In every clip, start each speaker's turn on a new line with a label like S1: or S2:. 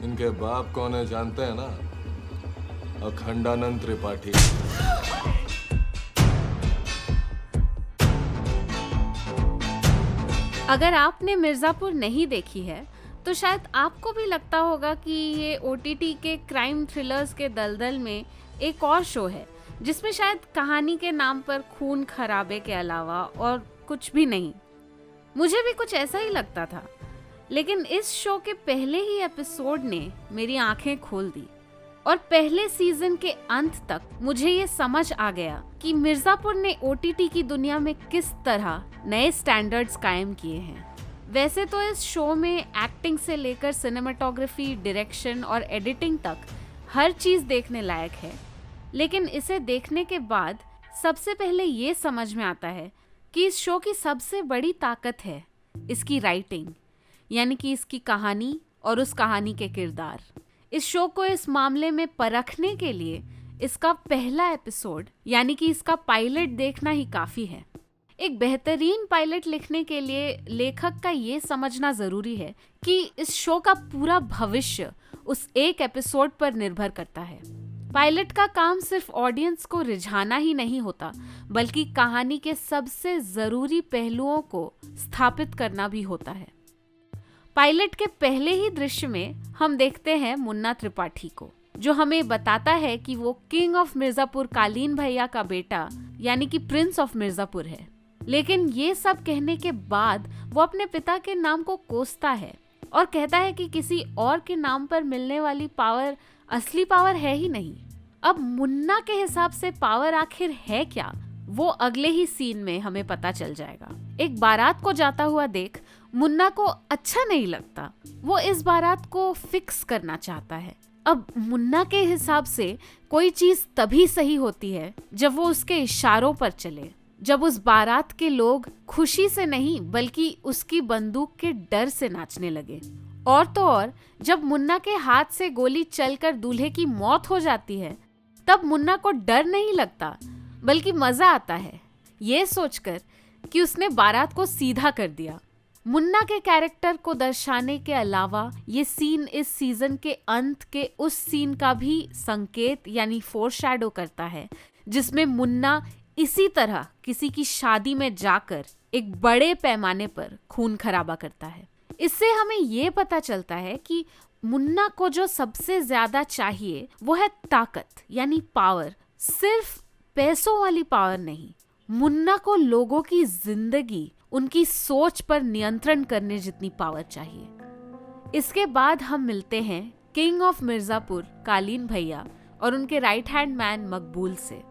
S1: इनके बाप कौन है जानते हैं ना? अखंडानंद त्रिपाठी।
S2: अगर आपने मिर्ज़ापुर नहीं देखी है तो शायद आपको भी लगता होगा कि ये ओटीटी के क्राइम थ्रिलर्स के दलदल में एक और शो है जिसमें शायद कहानी के नाम पर खून खराबे के अलावा और कुछ भी नहीं। मुझे भी कुछ ऐसा ही लगता था, लेकिन इस शो के पहले ही एपिसोड ने मेरी आंखें खोल दी और पहले सीजन के अंत तक मुझे ये समझ आ गया कि मिर्ज़ापुर ने ओटीटी की दुनिया में किस तरह नए स्टैंडर्ड्स कायम किए हैं। वैसे तो इस शो में एक्टिंग से लेकर सिनेमेटोग्राफी, डायरेक्शन और एडिटिंग तक हर चीज़ देखने लायक है, लेकिन इसे देखने के बाद सबसे पहले ये समझ में आता है कि इस शो की सबसे बड़ी ताकत है इसकी राइटिंग, यानी कि इसकी कहानी और उस कहानी के किरदार। इस शो को इस मामले में परखने के लिए इसका पहला एपिसोड यानी कि इसका पायलट देखना ही काफ़ी है। एक बेहतरीन पायलट लिखने के लिए लेखक का ये समझना ज़रूरी है कि इस शो का पूरा भविष्य उस एक एपिसोड पर निर्भर करता है। पायलट का काम सिर्फ ऑडियंस को रिझाना ही नहीं होता, बल्कि कहानी के सबसे ज़रूरी पहलुओं को स्थापित करना भी होता है। पायलट के पहले ही दृश्य में हम देखते हैं मुन्ना त्रिपाठी को, जो हमें बताता है कि वो किंग ऑफ मिर्जापुर कालीन भैया का बेटा यानी कि प्रिंस ऑफ मिर्जापुर है। लेकिन ये सब कहने के बाद वो अपने पिता के नाम को कोसता है और कहता है कि किसी और के नाम पर मिलने वाली पावर असली पावर है ही नहीं। अब मुन्ना के हिसाब से पावर आखिर है क्या, वो अगले ही सीन में हमें पता चल जाएगा। एक बारात को जाता हुआ देख मुन्ना को अच्छा नहीं लगता, वो इस बारात को फिक्स करना चाहता है। अब मुन्ना के हिसाब से कोई चीज तभी सही होती है जब वो उसके इशारों पर चले, जब उस बारात के लोग खुशी से नहीं बल्कि उसकी बंदूक के डर से नाचने लगे। और तो और जब मुन्ना के हाथ से गोली चलकर दूल्हे की मौत हो जाती है, तब मुन्ना को डर नहीं लगता बल्कि मजा आता है ये सोचकर कि उसने बारात को सीधा कर दिया। मुन्ना के कैरेक्टर को दर्शाने के अलावा ये सीन इस सीजन के अंत के उस सीन का भी संकेत यानी फोरशैडो करता है जिसमें मुन्ना इसी तरह किसी की शादी में जाकर एक बड़े पैमाने पर खून खराबा करता है। इससे हमें ये पता चलता है कि मुन्ना को जो सबसे ज्यादा चाहिए वो है ताकत यानी पावर, सिर्फ पैसों वाली पावर नहीं। मुन्ना को लोगों की जिंदगी, उनकी सोच पर नियंत्रण करने जितनी पावर चाहिए। इसके बाद हम मिलते हैं किंग ऑफ मिर्जापुर कालीन भैया और उनके राइट हैंड मैन मकबूल से।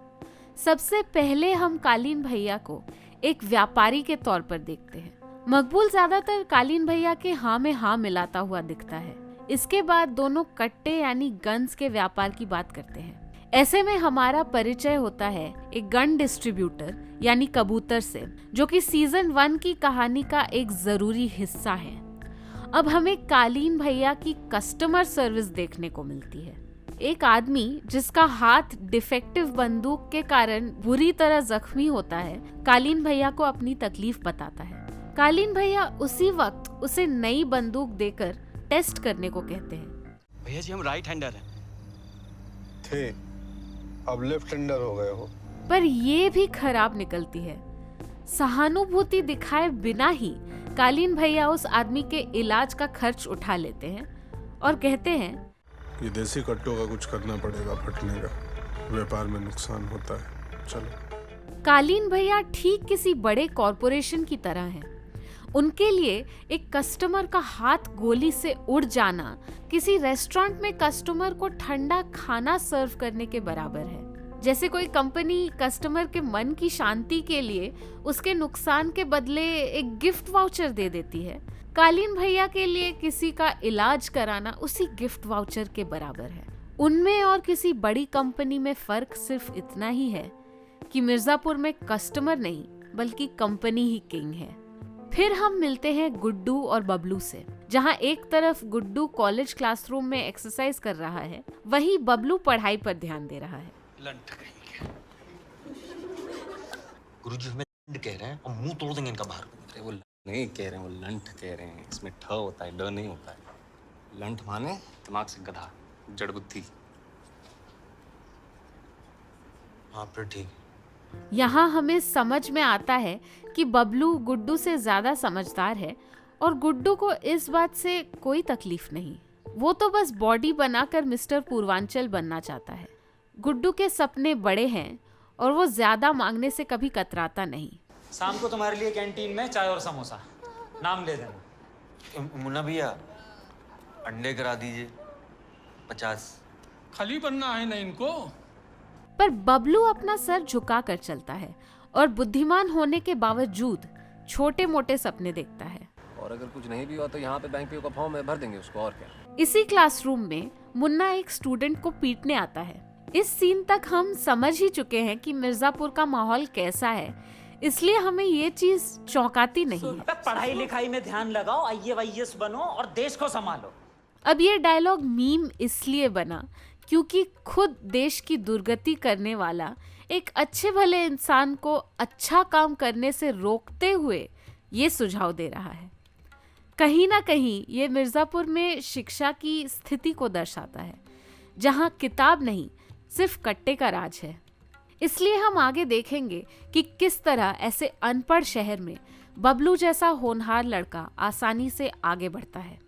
S2: सबसे पहले हम कालीन भैया को एक व्यापारी के तौर पर देखते हैं। मकबूल ज्यादातर कालीन भैया के हाँ में हाँ मिलाता हुआ दिखता है। इसके बाद दोनों कट्टे यानी गन्स के व्यापार की बात करते हैं। ऐसे में हमारा परिचय होता है एक गन डिस्ट्रीब्यूटर यानी कबूतर से, जो कि सीजन 1 की कहानी का एक जरूरी हिस्सा है। अब हमें कालीन भैया की कस्टमर सर्विस देखने को मिलती है। एक आदमी जिसका हाथ डिफेक्टिव बंदूक के कारण बुरी तरह जख्मी होता है, कालीन भैया को अपनी तकलीफ बताता है। कालीन भैया उसी वक्त उसे नई बंदूक देकर टेस्ट करने को कहते हैं।
S3: भैया जी हम राइट हैंडर हैं।
S4: थे, अब लेफ्ट हैंडर हो गए हो।
S2: पर ये भी खराब निकलती है। सहानुभूति दिखाए बिना ही कालीन भैया उस आदमी के इलाज का खर्च उठा लेते हैं और कहते हैं,
S4: ये देसी कट्टों का कुछ करना पड़ेगा, फटने का व्यापार में नुकसान होता है, चलो।
S2: कालीन भैया ठीक किसी बड़े कॉरपोरेशन की तरह हैं। उनके लिए एक कस्टमर का हाथ गोली से उड़ जाना किसी रेस्टोरेंट में कस्टमर को ठंडा खाना सर्व करने के बराबर है। जैसे कोई कंपनी कस्टमर के मन की शांति के लिए उसके नुकसान के बदले एक गिफ्ट वाउचर दे देती है, कालीन भैया के लिए किसी का इलाज कराना उसी गिफ्ट वाउचर के बराबर है। उनमें और किसी बड़ी कंपनी में फर्क सिर्फ इतना ही है कि मिर्जापुर में कस्टमर नहीं बल्कि कंपनी ही किंग है। फिर हम मिलते हैं गुड्डू और बबलू से, जहां एक तरफ गुड्डू कॉलेज क्लासरूम में एक्सरसाइज कर रहा है, वहीं बबलू पढ़ाई पर ध्यान दे रहा है।
S3: लंठ कहीं गुरुजी हमें लंठ कह रहे हैं और मुंह तोड़ देंगे इनका बाहर।
S5: अरे वो नहीं कह रहे हैं, वो लंठ कह रहे हैं। इसमें ठ होता है, ड नहीं होता है।
S3: लंठ माने दिमाग से गधा, जड़ बुद्धि। हाँ फिर ठीक।
S2: यहाँ हमें समझ में आता है कि बबलू गुड्डू से ज्यादा समझदार है और गुड्डू को इस बात से कोई तकलीफ नहीं। वो तो बस बॉडी बनाकर मिस्टर पूर्वांचल बनना चाहता है। गुड्डू के सपने बड़े हैं और वो ज्यादा मांगने से कभी कतराता नहीं।
S5: शाम को तुम्हारे लिए कैंटीन में चाय और समोसा, नाम ले देना।
S3: मुन्ना भैया अंडे करा दीजिए 50।
S6: खाली बनना है ना इनको।
S2: पर बबलू अपना सर झुका कर चलता है और बुद्धिमान होने के बावजूद छोटे मोटे सपने देखता है।
S1: और अगर कुछ नहीं भी हुआ तो यहाँ पे बैंक पीओ का फॉर्म है, भर देंगे उसको, और क्या।
S2: इसी क्लासरूम में मुन्ना एक स्टूडेंट को पीटने आता है। इस सीन तक हम समझ ही चुके हैं कि मिर्जापुर का माहौल कैसा है, इसलिए हमें ये चीज चौंकाती नहीं है।
S5: पढ़ाई लिखाई में ध्यान लगाओ, IAS बनो और देश को संभालो।
S2: अब ये डायलॉग मीम इसलिए बना क्योंकि खुद देश की दुर्गति करने वाला एक अच्छे भले इंसान को अच्छा काम करने से रोकते हुए ये सुझाव दे रहा है। कहीं ना कहीं ये मिर्जापुर में शिक्षा की स्थिति को दर्शाता है, जहाँ किताब नहीं सिर्फ कट्टे का राज है। इसलिए हम आगे देखेंगे कि किस तरह ऐसे अनपढ़ शहर में बबलू जैसा होनहार लड़का आसानी से आगे बढ़ता है।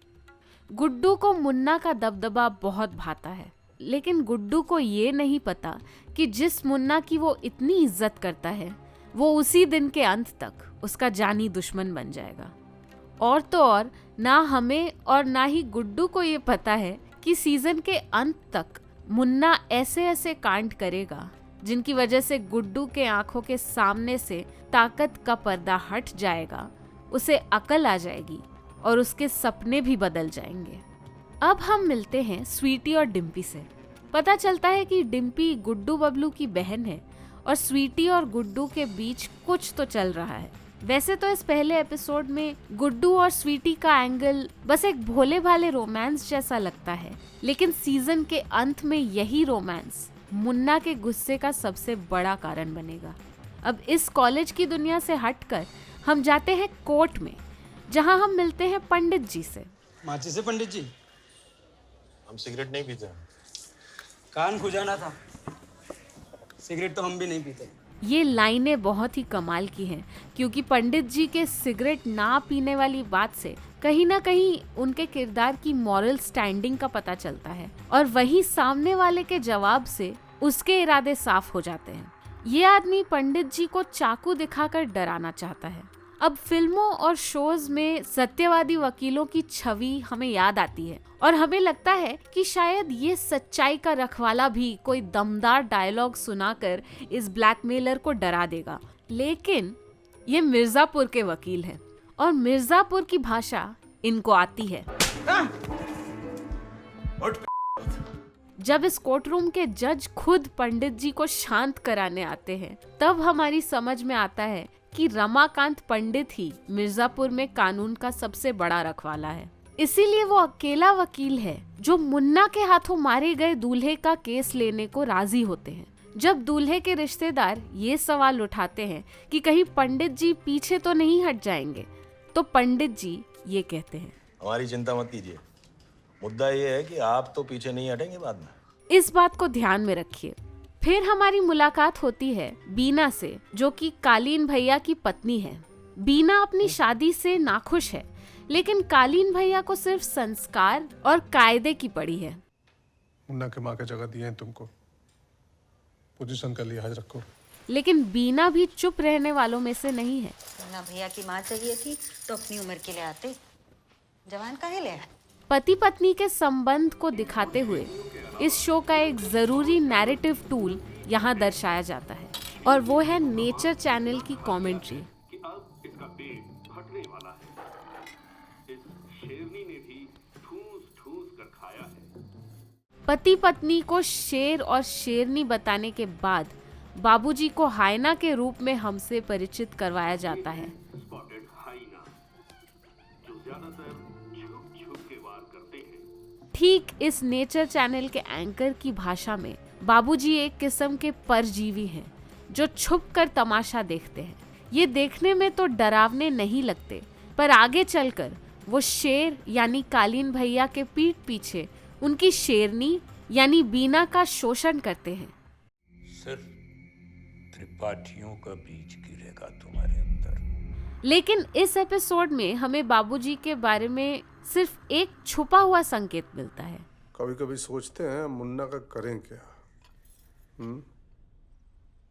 S2: गुड्डू को मुन्ना का दबदबा बहुत भाता है, लेकिन गुड्डू को ये नहीं पता कि जिस मुन्ना की वो इतनी इज्जत करता है वो उसी दिन के अंत तक उसका जानी दुश्मन बन जाएगा। और तो और ना हमें और ना ही गुड्डू को ये पता है कि सीजन के अंत तक मुन्ना ऐसे ऐसे कांड करेगा जिनकी वजह से गुड्डू के आंखों के सामने से ताकत का पर्दा हट जाएगा, उसे अकल आ जाएगी और उसके सपने भी बदल जाएंगे। अब हम मिलते हैं स्वीटी और डिम्पी से। पता चलता है कि डिम्पी गुड्डू बबलू की बहन है और स्वीटी और गुड्डू के बीच कुछ तो चल रहा है। वैसे तो इस पहले एपिसोड में गुड्डू और स्वीटी का एंगल बस एक भोले भाले रोमांस जैसा लगता है, लेकिन सीजन के अंत में यही रोमांस मुन्ना के गुस्से का सबसे बड़ा कारण बनेगा। अब इस कॉलेज की दुनिया से हटकर हम जाते हैं कोर्ट में, जहां हम मिलते हैं पंडित जी से।
S5: माची से पंडित जी,
S7: हम सिगरेट नहीं पीते।
S5: कान खुजाना था, सिगरेट तो हम भी नहीं पीते।
S2: ये लाइनें बहुत ही कमाल की हैं, क्योंकि पंडित जी के सिगरेट ना पीने वाली बात से कहीं ना कहीं उनके किरदार की मॉरल स्टैंडिंग का पता चलता है, और वहीं सामने वाले के जवाब से उसके इरादे साफ हो जाते हैं। ये आदमी पंडित जी को चाकू दिखाकर डराना चाहता है। अब फिल्मों और शोज में सत्यवादी वकीलों की छवि हमें याद आती है और हमें लगता है कि शायद ये सच्चाई का रखवाला भी कोई दमदार डायलॉग सुनाकर इस ब्लैकमेलर को डरा देगा, लेकिन ये मिर्जापुर के वकील हैं और मिर्जापुर की भाषा इनको आती है। जब इस कोर्ट रूम के जज खुद पंडित जी को शांत कराने आते हैं, तब हमारी समझ में आता है कि रमाकांत पंडित ही मिर्जापुर में कानून का सबसे बड़ा रखवाला है। इसीलिए वो अकेला वकील है जो मुन्ना के हाथों मारे गए दूल्हे का केस लेने को राजी होते हैं। जब दूल्हे के रिश्तेदार ये सवाल उठाते हैं कि कहीं पंडित जी पीछे तो नहीं हट जाएंगे, तो पंडित जी ये कहते हैं,
S7: हमारी चिंता मत कीजिए, मुद्दा ये है कि आप तो पीछे नहीं हटेंगे बाद में।
S2: इस बात को ध्यान में रखिए। फिर हमारी मुलाकात होती है बीना से, जो कि कालीन भैया की पत्नी है। बीना अपनी शादी से नाखुश है, लेकिन कालीन भैया को सिर्फ संस्कार और कायदे की पड़ी है।
S4: मुन्ना के माँ के जगह दिए हैं तुमको, पोजीशन का लिहाज रखो।
S2: लेकिन बीना भी चुप रहने वालों में से नहीं है।
S8: मुन्ना भैया की माँ चाहिए थी तो अपनी उम्र के लिए आते, जवान काहे ले आए?
S2: पति पत्नी के संबंध को दिखाते हुए इस शो का एक जरूरी नैरेटिव टूल यहाँ दर्शाया जाता है, और वो है नेचर चैनल की कमेंट्री।
S9: इसका पेट फटने वाला है। इस शेरनी ने भी ठूस कर खाया है।
S2: पति पत्नी को शेर और शेरनी बताने के बाद बाबूजी को हाइना के रूप में हमसे परिचित करवाया जाता है।
S9: स्पॉटेड हाइना, जो ज्यादातर छुप के वार करते हैं।
S2: ठीक इस नेचर चैनल के एंकर की भाषा में बाबूजी एक किस्म के परजीवी हैं जो छुपकर तमाशा देखते हैं। ये देखने में तो डरावने नहीं लगते, पर आगे चलकर वो शेर यानी कालीन भैया के पीठ पीछे उनकी शेरनी यानी बीना का शोषण करते हैं।
S10: सिर्फ त्रिपाठियों का बीज गिरेगा तुम्हारे अंदर।
S2: लेकिन इस एपिसोड में हमें बाबूजी के बारे में सिर्फ एक छुपा हुआ संकेत मिलता है।
S4: कभी कभी सोचते हैं मुन्ना का करें क्या।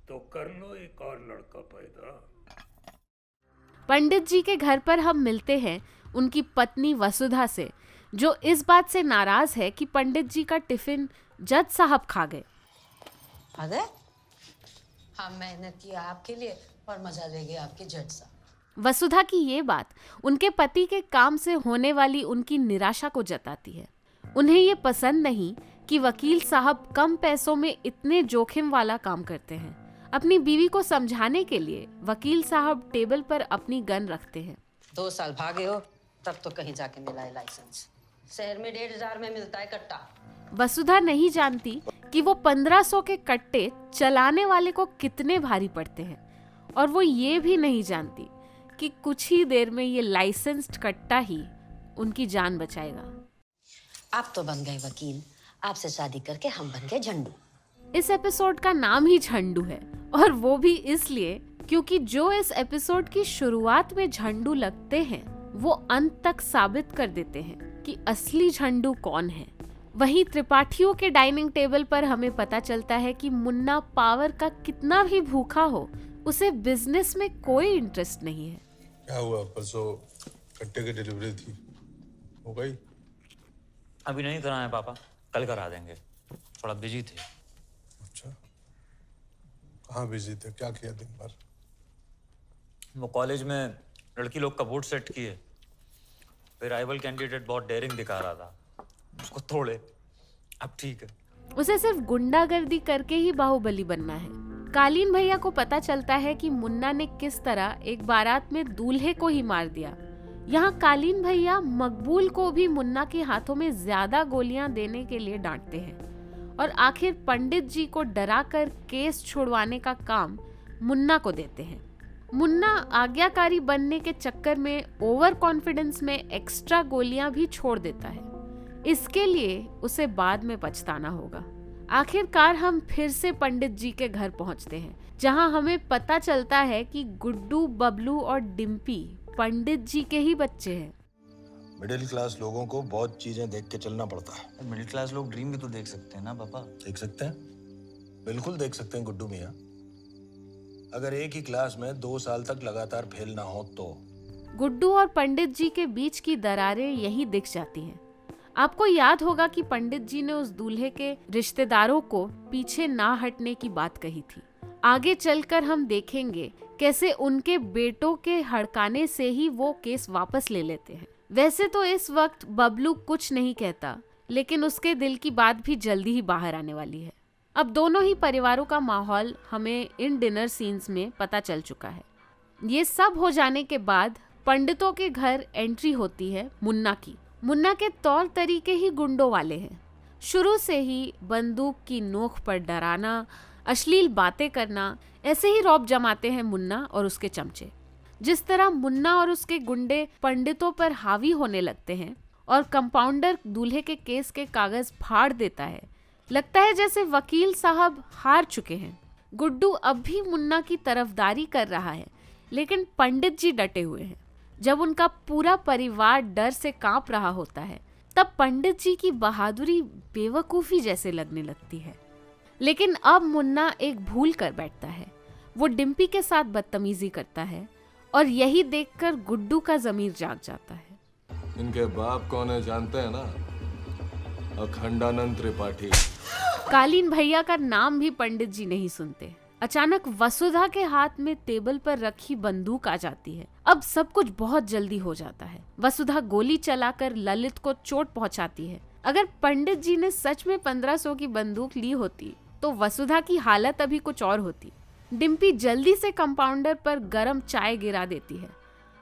S10: तो कर लो एक और लड़का पैदा।
S2: पंडित जी के घर पर हम मिलते हैं उनकी पत्नी वसुधा से, जो इस बात से नाराज है कि पंडित जी का टिफिन जज साहब खा गए।
S11: अरे हम मेहनत की आपके लिए और मजा ले गए आपके जज साहब।
S2: वसुधा की ये बात उनके पति के काम से होने वाली उनकी निराशा को जताती है। उन्हें ये पसंद नहीं कि वकील साहब कम पैसों में इतने जोखिम वाला काम करते हैं। अपनी बीवी को समझाने के लिए वकील साहब टेबल पर अपनी गन रखते हैं।
S11: 2 साल भागे हो तब तो कहीं जाके मिला है लाइसेंस। शहर में 1,500 में मिलता है कट्टा।
S2: वसुधा नहीं जानती कि वो 1500 के कट्टे चलाने वाले को कितने भारी पड़ते हैं, और वो ये भी नहीं जानती कि कुछ ही देर में ये लाइसेंस्ड कट्टा ही उनकी जान बचाएगा।
S11: आप तो बन गए वकील, आपसे शादी करके हम बन गए झंडू।
S2: इस एपिसोड का नाम ही झंडू है, और वो भी इसलिए क्योंकि जो इस एपिसोड की शुरुआत में झंडू लगते हैं वो अंत तक साबित कर देते हैं कि असली झंडू कौन है। वहीं त्रिपाठियों के डाइनिंग टेबल पर हमें पता चलता है कि मुन्ना पावर का कितना भी भूखा हो, उसे बिजनेस में कोई इंटरेस्ट नहीं है।
S4: क्या हुआ? परसों कट्टे की डिलीवरी थी, हो गई?
S3: अभी नहीं कराए पापा, कल करा देंगे, थोड़ा बिजी थे।
S4: अच्छा, कहाँ बिजी थे? क्या किया दिन भर?
S3: वो कॉलेज में लड़की लोग का वोट सेट किए, फिर राइवल कैंडिडेट बहुत डेयरिंग दिखा रहा था, उसको तोड़े। अब ठीक है।
S2: उसे सिर्फ गुंडागर्दी करके ही बाहुबली बनना है। कालीन भैया को पता चलता है कि मुन्ना ने किस तरह एक बारात में दूल्हे को ही मार दिया। यहाँ कालीन भैया मकबूल को भी मुन्ना के हाथों में ज्यादा गोलियां देने के लिए डांटते हैं, और आखिर पंडित जी को डराकर केस छुड़वाने का काम मुन्ना को देते हैं। मुन्ना आज्ञाकारी बनने के चक्कर में ओवर कॉन्फिडेंस में एक्स्ट्रा गोलियां भी छोड़ देता है। इसके लिए उसे बाद में पछताना होगा। आखिरकार हम फिर से पंडित जी के घर पहुंचते हैं, जहां हमें पता चलता है कि गुड्डू, बबलू और डिम्पी पंडित जी के ही बच्चे हैं।
S7: मिडिल क्लास लोगों को बहुत चीजें देख के चलना पड़ता है।
S3: मिडिल क्लास लोग ड्रीम भी तो देख सकते हैं ना पापा।
S7: देख सकते हैं, बिल्कुल देख सकते हैं गुड्डू मियाँ। अगर एक ही क्लास में 2 साल तक लगातार फेल ना हो तो।
S2: गुड्डू और पंडित जी के बीच की दरारें यही दिख जाती हैं। आपको याद होगा कि पंडित जी ने उस दूल्हे के रिश्तेदारों को पीछे ना हटने की बात कही थी। आगे चलकर हम देखेंगे कैसे उनके बेटों के हड़काने से ही वो केस वापस ले लेते हैं। वैसे तो इस वक्त बबलू कुछ नहीं कहता, लेकिन उसके दिल की बात भी जल्दी ही बाहर आने वाली है। अब दोनों ही परिवारों का माहौल हमें इन डिनर सीन्स में पता चल चुका है। ये सब हो जाने के बाद पंडितों के घर एंट्री होती है मुन्ना की। मुन्ना के तौर तरीके ही गुंडों वाले हैं। शुरू से ही बंदूक की नोक पर डराना, अश्लील बातें करना, ऐसे ही रौब जमाते हैं मुन्ना और उसके चमचे। जिस तरह मुन्ना और उसके गुंडे पंडितों पर हावी होने लगते हैं और कंपाउंडर दूल्हे के केस के कागज फाड़ देता है, लगता है जैसे वकील साहब हार चुके हैं। गुड्डू अब भी मुन्ना की तरफदारी कर रहा है, लेकिन पंडित जी डटे हुए हैं। जब उनका पूरा परिवार डर से कांप रहा होता है, तब पंडित जी की बहादुरी बेवकूफ़ी जैसे लगने लगती है। लेकिन अब मुन्ना एक भूल कर बैठता है। वो डिम्पी के साथ बदतमीजी करता है, और यही देखकर गुड्डू का ज़मीर जाग जाता है।
S4: इनके बाप कौन है जानते हैं ना? अखंडानंद त्रिपाठी।
S2: कालीन भैया का नाम भी पंडित जी नहीं सुनते। अचानक वसुधा के हाथ में टेबल पर रखी बंदूक आ जाती है। अब सब कुछ बहुत जल्दी हो जाता है। वसुधा गोली चलाकर ललित को चोट पहुंचाती है। अगर पंडित जी ने सच में 1500 की बंदूक ली होती तो वसुधा की हालत अभी कुछ और होती। डिम्पी जल्दी से कंपाउंडर पर गरम चाय गिरा देती है।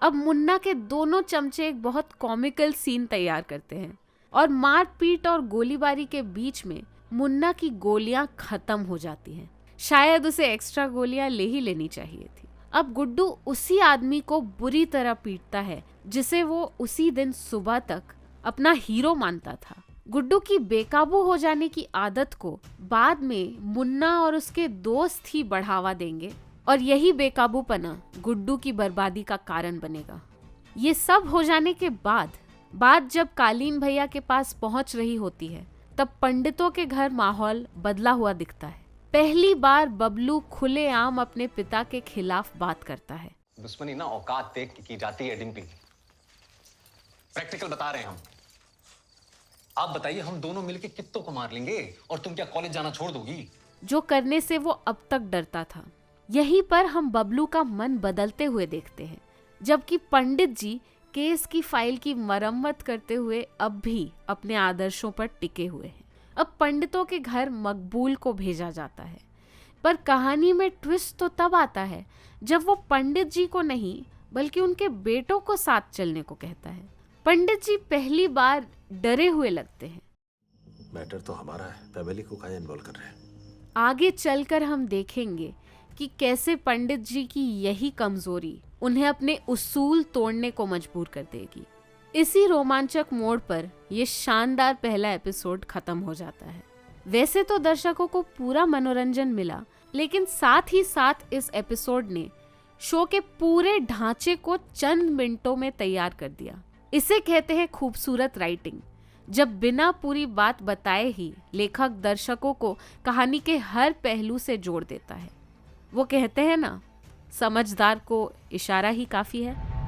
S2: अब मुन्ना के दोनों चमचे एक बहुत कॉमिकल सीन तैयार करते हैं, और मारपीट और गोलीबारी के बीच में मुन्ना की गोलियां खत्म हो जाती हैं। शायद उसे एक्स्ट्रा गोलियां ले ही लेनी चाहिए थी। अब गुड्डू उसी आदमी को बुरी तरह पीटता है जिसे वो उसी दिन सुबह तक अपना हीरो मानता था। गुड्डू की बेकाबू हो जाने की आदत को बाद में मुन्ना और उसके दोस्त ही बढ़ावा देंगे और यही बेकाबूपना गुड्डू की बर्बादी का कारण बनेगा। ये सब हो जाने के बाद बात जब कालीन भैया के पास पहुंच रही होती है तब पंडितों के घर माहौल बदला हुआ दिखता है। पहली बार बबलू खुलेआम अपने पिता के खिलाफ बात करता है।
S1: दुश्मनी ना औकात देख के की जाती है डिम्पी। प्रैक्टिकल बता रहे हैं हम। आप बताइए, हम दोनों मिलके कित्तों को मार लेंगे और तुम क्या कॉलेज जाना छोड़ दोगी?
S2: जो करने से वो अब तक डरता था। यहीं पर हम बबलू का मन बदलते हुए देखते हैं, जबकि पंडित जी केस की फाइल की मरम्मत करते हुए अब भी अपने आदर्शों पर टिके हुए हैं। अब पंडितों के घर मकबूल को भेजा जाता है, पर कहानी में ट्विस्ट तो तब आता है जब वो पंडित जी को नहीं बल्कि उनके बेटों को साथ चलने को कहता है। पंडित जी पहली बार डरे हुए लगते हैं।
S7: मैटर तो हमारा है, फैमिली को काहे इन्वॉल्व कर रहे हैं?
S2: आगे चलकर हम देखेंगे कि कैसे पंडित जी की यही कमजोरी उन्हें अपने उसूल तोड़ने को मजबूर कर देगी। इसी रोमांचक मोड़ पर यह शानदार पहला एपिसोड खत्म हो जाता है। वैसे तो दर्शकों को पूरा मनोरंजन मिला, लेकिन साथ ही साथ इस एपिसोड ने शो के पूरे ढांचे को चंद मिनटों में तैयार कर दिया। इसे कहते हैं खूबसूरत राइटिंग, जब बिना पूरी बात बताए ही लेखक दर्शकों को कहानी के हर पहलू से जोड़ देता है। वो कहते हैं ना, समझदार को इशारा ही काफी है।